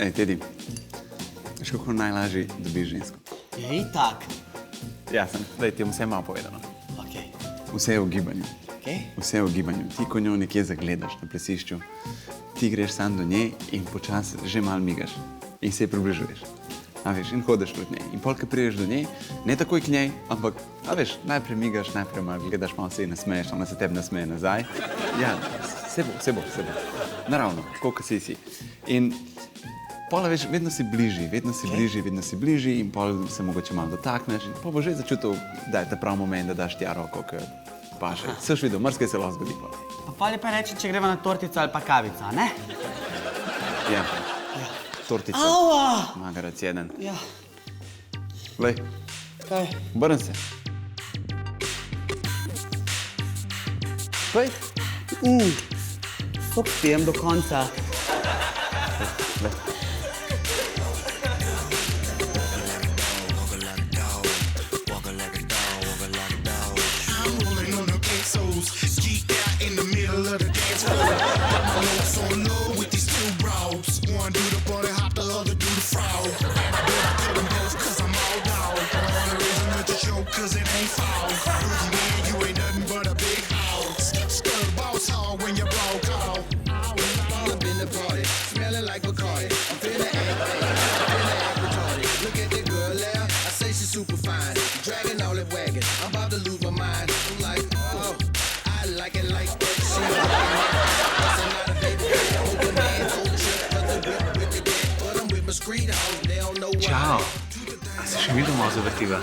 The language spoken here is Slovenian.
Ej, Tedi, veš, kako najlažje dobiš žensko? Je itak. Jasno, daj ti vse malo povedano. Okay. Vse je v gibanju. Okay. Vse je v gibanju. Ti, ko njo nekje zagledaš na plesišču, ti greš sam do nje in počasi že malo migaš in se ji približuješ. A veš, in hodiš od nje. In pol, ko prideš do nje, ne takoj k njej, ampak, a veš, najprej migaš, najprej malo gledaš, malo se ji nasmeješ, ona se tebi nasmeje nazaj. Ja, se bo. Naravno, tako, ko si. In pola, veš, vedno si bližji in pol se mogoče malo dotakneš in pol bo že začutil, da je ta prav moment, da daš tja roko, ki paše. Seš videl, marsikaj se lahko zgodi pol. Pa pol je pa reči, če greva na tortico ali pa kavico, a ne? Ja, tortica. Ava! Magarac jeden. Ja. Glej, Kaj? obrni se. Glej, Sok pijem do konca. glej. I'm rolling on the pesos, geeked out in the middle of the dance floor. I'm so low with these two bros. One do the body hop, the other do the frog. I bet I kill them both cause I'm all dog. One reason that you show cause it ain't foul. Boogie man, you ain't nothing but a big house. Stud boss hog when you roll call. All up in the party, smelling like Bacardi. I'm finna act retarded. Look at the girl there, I say she's super fine. Dragging all that wagon, I'm about to lose my mind. I'm like, oh, I like it like that. She bustin' out a baby, open hands, hold trip, cut the whip with the gat. But I'm with my street hoes, they don't know why. Čau, a si še videl malo zavrtiva?